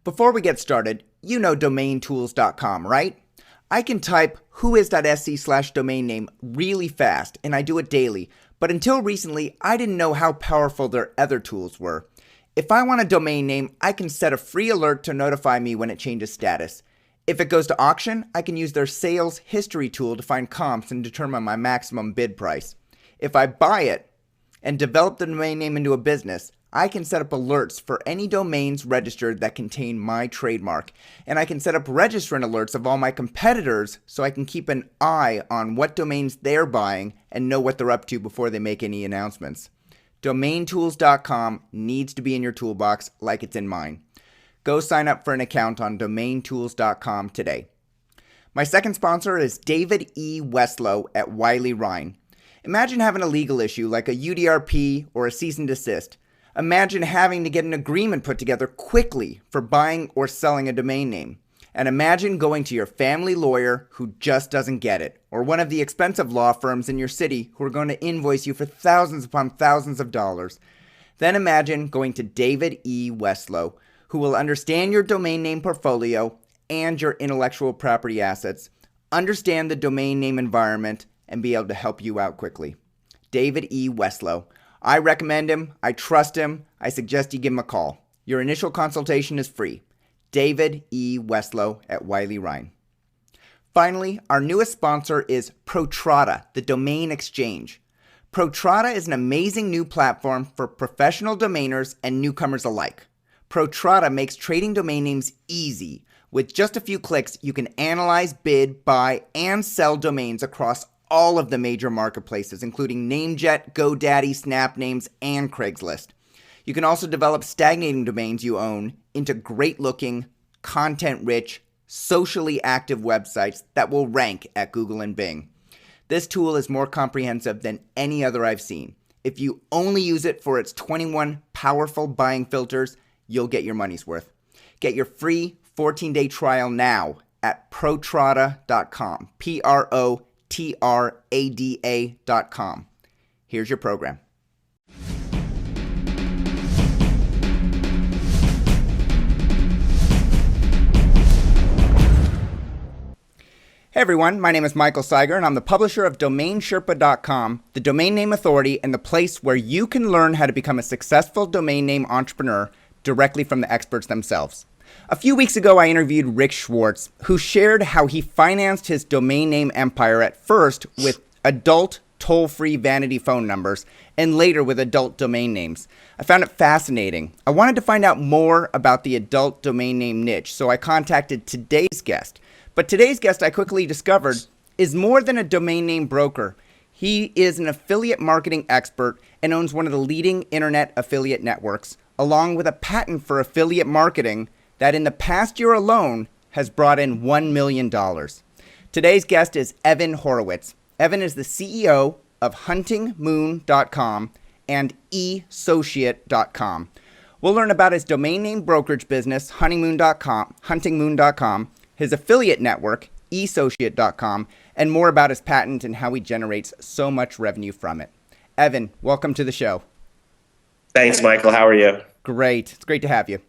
Before we get started, you know DomainTools.com, right? I can type whois.sc/domain name really fast, and I do it daily, but until recently, I didn't know how powerful their other tools were. If I want a domain name, I can set a free alert to notify me when it changes status. If it goes to auction, I can use their sales history tool to find comps and determine my maximum bid price. If I buy it and develop the domain name into a business, I can set up alerts for any domains registered that contain my trademark, and I can set up registrant alerts of all my competitors so I can keep an eye on what domains they're buying and know what they're up to before they make any announcements. DomainTools.com needs to be in your toolbox like it's in mine. Go sign up for an account on DomainTools.com today. My second sponsor is David E. Westlow at Wiley Rhine. Imagine having a legal issue like a UDRP or a cease and desist. Imagine having to get an agreement put together quickly for buying or selling a domain name. And imagine going to your family lawyer who just doesn't get it, or one of the expensive law firms in your city who are going to invoice you for thousands upon thousands of dollars. Then imagine going to David E. Westlow, who will understand your domain name portfolio and your intellectual property assets, understand the domain name environment, and be able to help you out quickly. David E. Westlow. I recommend him. I trust him. I suggest you give him a call. Your initial consultation is free. David E. Westlow at Wiley Rhine. Finally, our newest sponsor is Protrata, the domain exchange. Protrata is an amazing new platform for professional domainers and newcomers alike. Protrata makes trading domain names easy. With just a few clicks, you can analyze, bid, buy, and sell domains across all of the major marketplaces, including Namejet, GoDaddy, SnapNames, and Craigslist. You can also develop stagnating domains you own into great-looking, content-rich, socially active websites that will rank at Google and Bing. This tool is more comprehensive than any other I've seen. If you only use it for its 21 powerful buying filters, you'll get your money's worth. Get your free 14-day trial now at protrata.com. Protrada.com. Here's your program. Hey everyone, my name is Michael Seiger and I'm the publisher of DomainSherpa.com, the domain name authority and the place where you can learn how to become a successful domain name entrepreneur directly from the experts themselves. A few weeks ago, I interviewed Rick Schwartz, who shared how he financed his domain name empire at first with adult toll-free vanity phone numbers and later with adult domain names. I found it fascinating. I wanted to find out more about the adult domain name niche, so I contacted today's guest. But today's guest, I quickly discovered, is more than a domain name broker. He is an affiliate marketing expert and owns one of the leading internet affiliate networks, along with a patent for affiliate marketing that in the past year alone has brought in $1 million. Today's guest is Evan Horowitz. Evan is the CEO of huntingmoon.com and eSociate.com. We'll learn about his domain name brokerage business, huntingmoon.com, his affiliate network, eSociate.com, and more about his patent and how he generates so much revenue from it. Evan, welcome to the show. Thanks, Michael. How are you? Great. It's great to have you.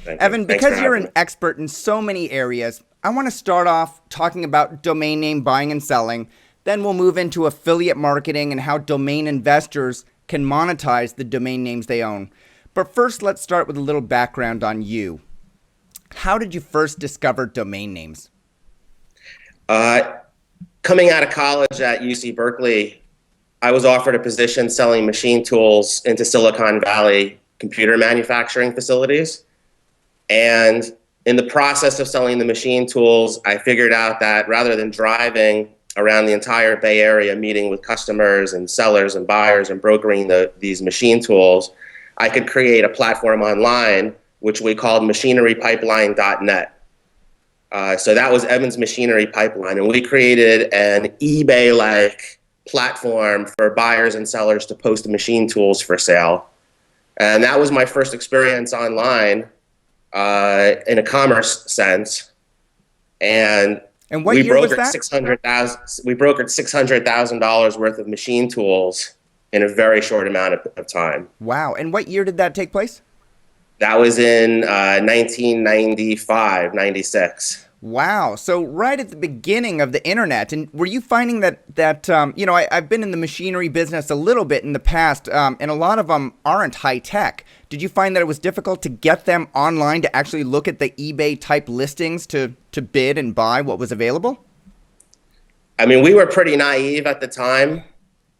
Evan, because you're an expert in so many areas, I want to start off talking about domain name buying and selling. Then we'll move into affiliate marketing and how domain investors can monetize the domain names they own. But first, let's start with a little background on you. How did you first discover domain names? Coming out of college at UC Berkeley, I was offered a position selling machine tools into Silicon Valley computer manufacturing facilities. And in the process of selling the machine tools, I figured out that rather than driving around the entire Bay Area meeting with customers and sellers and buyers and brokering these machine tools, I could create a platform online, which we called machinerypipeline.net. So that was Evan's Machinery Pipeline. And we created an eBay-like platform for buyers and sellers to post machine tools for sale. And that was my first experience online in a commerce sense. And what year was that? We brokered $600,000 worth of machine tools in a very short amount of time. Wow. And what year did that take place? That was in 1995, 96. Wow. So right at the beginning of the internet, and were you finding that I've been in the machinery business a little bit in the past, and a lot of them aren't high tech. Did you find that it was difficult to get them online to actually look at the eBay type listings to bid and buy what was available? I mean, we were pretty naive at the time,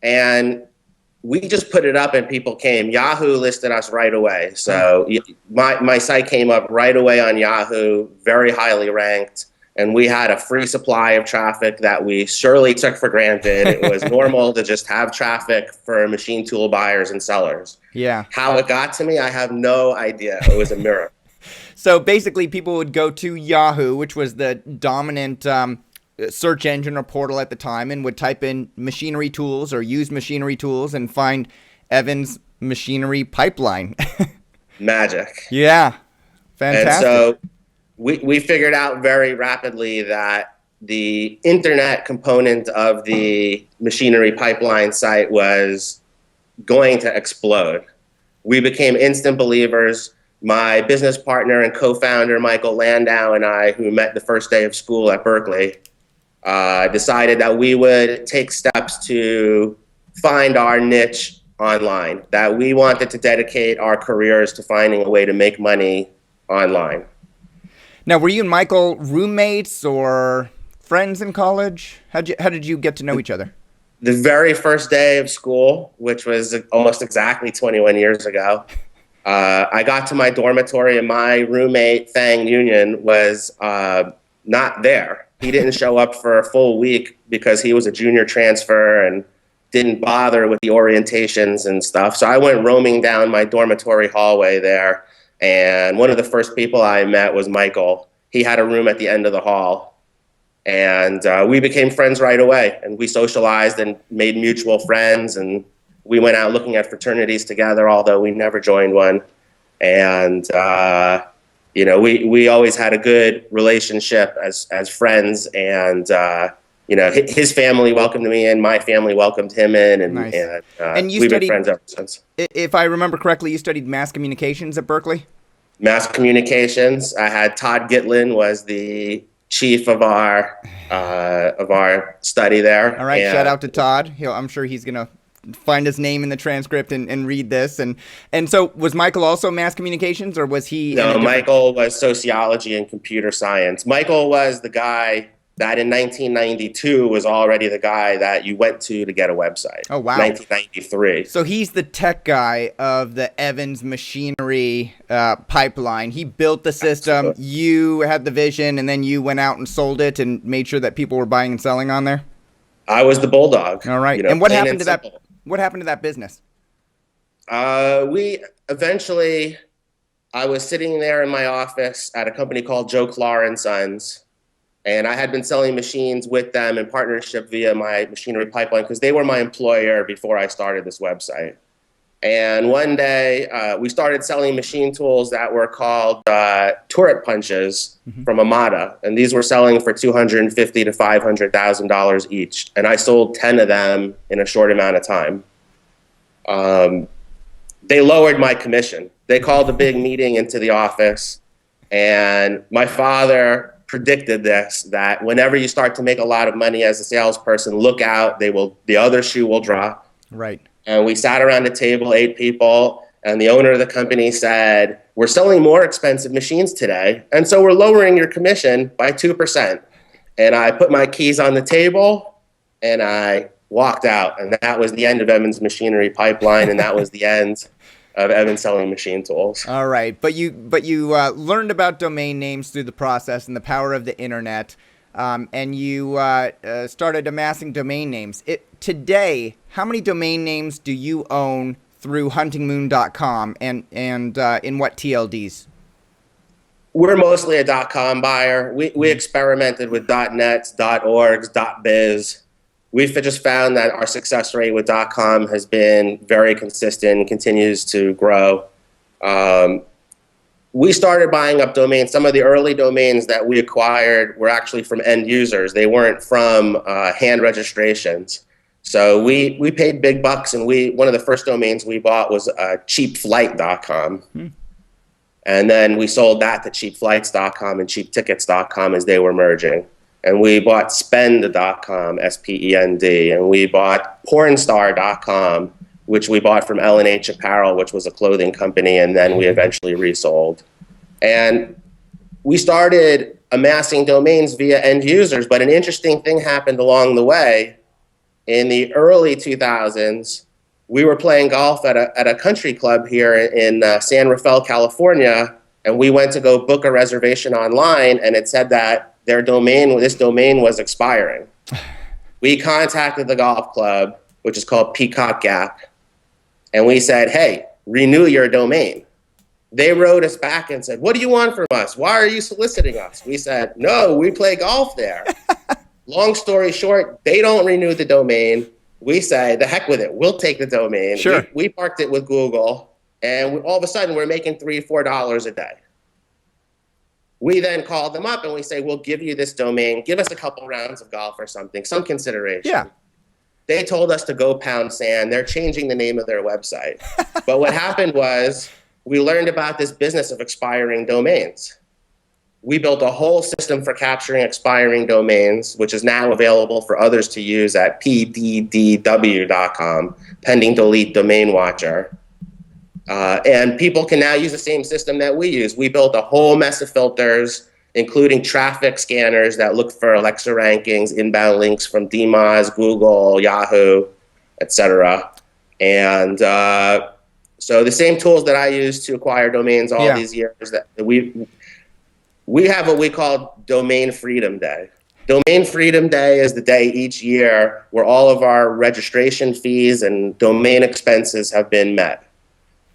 and we just put it up and people came. Yahoo listed us right away. So my site came up right away on Yahoo, very highly ranked. And we had a free supply of traffic that we surely took for granted. It was normal to just have traffic for machine tool buyers and sellers. Yeah. How it got to me, I have no idea. It was a miracle. So basically people would go to Yahoo, which was the dominant search engine or portal at the time, and would type in machinery tools or used machinery tools and find Evan's machinery pipeline. Magic. Yeah. Fantastic. And so we figured out very rapidly that the internet component of the machinery pipeline site was going to explode. We became instant believers. My business partner and co-founder, Michael Landau, and I, who met the first day of school at Berkeley, decided that we would take steps to find our niche online, that we wanted to dedicate our careers to finding a way to make money online. Now, were you and Michael roommates or friends in college? How did you get to know each other? The very first day of school, which was almost exactly 21 years ago, I got to my dormitory and my roommate, Thang Union, was not there. He didn't show up for a full week because he was a junior transfer and didn't bother with the orientations and stuff. So I went roaming down my dormitory hallway there, and one of the first people I met was Michael. He had a room at the end of the hall, and we became friends right away, and we socialized and made mutual friends, and we went out looking at fraternities together, although we never joined one. And we always had a good relationship as friends, and his family welcomed me in, my family welcomed him in, and, nice. and we've been friends ever since. If I remember correctly, you studied mass communications at Berkeley? Mass communications. I had Todd Gitlin was the chief of our study there. All right, shout out to Todd. I'm sure he's gonna find his name in the transcript and read this. And so was Michael also mass communications, or was he? No, Michael was sociology and computer science. Michael was the guy that in 1992 was already the guy that you went to get a website. Oh, wow. 1993. So he's the tech guy of the Evans machinery pipeline. He built the system. Absolutely. You had the vision, and then you went out and sold it and made sure that people were buying and selling on there? I was the bulldog. All right. And what happened to that? What happened to that business? We eventually, I was sitting there in my office at a company called Joe Clark and Sons, and I had been selling machines with them in partnership via my machinery pipeline because they were my employer before I started this website. And one day, we started selling machine tools that were called turret punches from Amada, and these were selling for $250,000 to $500,000 each. And I sold 10 of them in a short amount of time. They lowered my commission. They called a big meeting into the office, and my father predicted this, that whenever you start to make a lot of money as a salesperson, look out, the other shoe will drop. Right. And we sat around a table, 8 people, and the owner of the company said, "We're selling more expensive machines today, and so we're lowering your commission by 2%. And I put my keys on the table, and I walked out, and that was the end of Evans Machinery Pipeline, and that was the end of Evans selling machine tools. All right, but you learned about domain names through the process and the power of the internet, and you started amassing domain names. Today, how many domain names do you own through huntingmoon.com, and in what TLDs? We're mostly a .com buyer. We experimented with .nets, .orgs, .biz. We've just found that our success rate with .com has been very consistent and continues to grow. We started buying up domains. Some of the early domains that we acquired were actually from end users. They weren't from hand registrations. So we paid big bucks, and one of the first domains we bought was cheapflight.com. And then we sold that to cheapflights.com and cheaptickets.com as they were merging. And we bought spend.com, S-P-E-N-D, and we bought pornstar.com, which we bought from L&H Apparel, which was a clothing company, and then we eventually resold. And we started amassing domains via end users, but an interesting thing happened along the way. In the early 2000s, we were playing golf at a country club here in San Rafael, California, and we went to go book a reservation online, and it said that this domain was expiring. We contacted the golf club, which is called Peacock Gap, and we said, hey, renew your domain. They wrote us back and said, what do you want from us? Why are you soliciting us? We said, no, we play golf there. Long story short, they don't renew the domain. We say, the heck with it. We'll take the domain. Sure. We parked it with Google, and all of a sudden we're making $3, $4 a day. We then call them up and we say, we'll give you this domain. Give us a couple rounds of golf or something, some consideration. Yeah. They told us to go pound sand. They're changing the name of their website. But what happened was we learned about this business of expiring domains. We built a whole system for capturing expiring domains, which is now available for others to use at pddw.com, pending delete domain watcher. And people can now use the same system that we use. We built a whole mess of filters, including traffic scanners that look for Alexa rankings, inbound links from DMOZ, Google, Yahoo, etc. And so the same tools that I use to acquire domains all these years, that we have what we call Domain Freedom Day. Domain Freedom Day is the day each year where all of our registration fees and domain expenses have been met.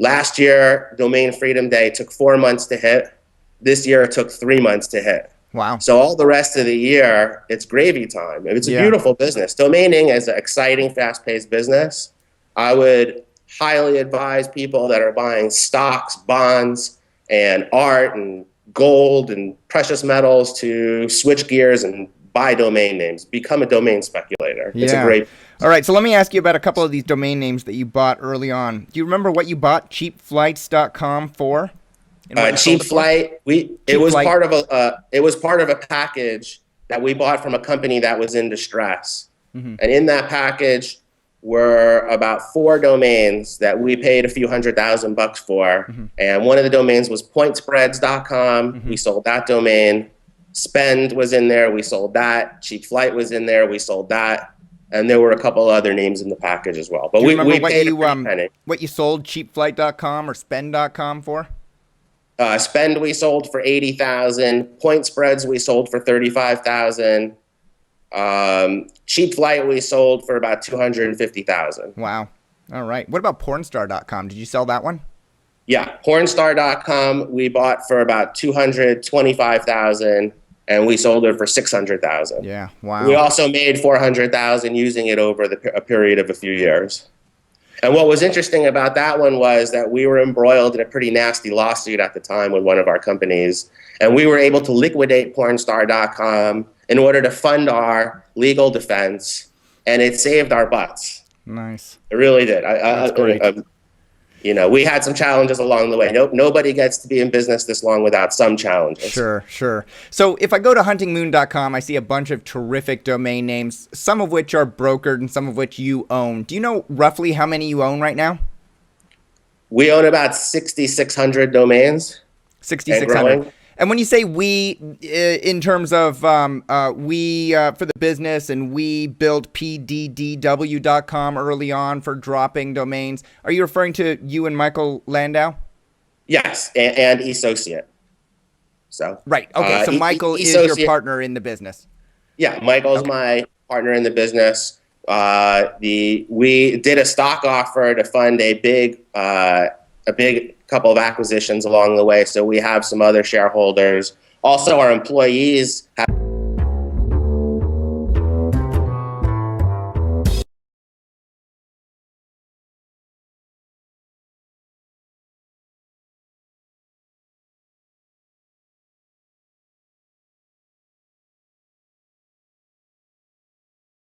Last year, Domain Freedom Day took 4 months to hit. This year, it took 3 months to hit. Wow. So all the rest of the year, it's gravy time. It's a beautiful business. Domaining is an exciting, fast-paced business. I would highly advise people that are buying stocks, bonds, and art, and gold, and precious metals to switch gears and buy domain names. Become a domain speculator. It's a great... All right, so let me ask you about a couple of these domain names that you bought early on. Do you remember what you bought cheapflights.com for? Cheap Flight. It was part of a package that we bought from a company that was in distress. Mm-hmm. And in that package were about 4 domains that we paid a few $100,000 for. Mm-hmm. And one of the domains was pointspreads.com. Mm-hmm. We sold that domain. Spend was in there. We sold that. Cheap Flight was in there. We sold that. And there were a couple other names in the package as well. But we paid a penny. What you sold cheapflight.com or spend.com for? Spend we sold for $80,000. Point spreads we sold for $35,000. Cheap Flight we sold for about $250,000. Wow. All right. What about pornstar.com? Did you sell that one? Yeah, pornstar.com we bought for about $225,000, and we sold it for $600,000. Yeah. Wow. We also made $400,000 using it over a period of a few years. And what was interesting about that one was that we were embroiled in a pretty nasty lawsuit at the time with one of our companies, and we were able to liquidate pornstar.com in order to fund our legal defense, and it saved our butts. Nice. It really did. That's great. We had some challenges along the way. Nobody gets to be in business this long without some challenges. Sure. So if I go to huntingmoon.com, I see a bunch of terrific domain names, some of which are brokered and some of which you own. Do you know roughly how many you own right now? We own about 6,600 domains. 6,600. And when you say we, in terms of we for the business, and we built pddw.com early on for dropping domains, are you referring to you and Michael Landau? Yes, and Associate. So right. Okay. So Michael is your partner in the business. Yeah, Michael's my partner in the business. We did a stock offer to fund a big couple of acquisitions along the way, so we have some other shareholders. Also, our employees have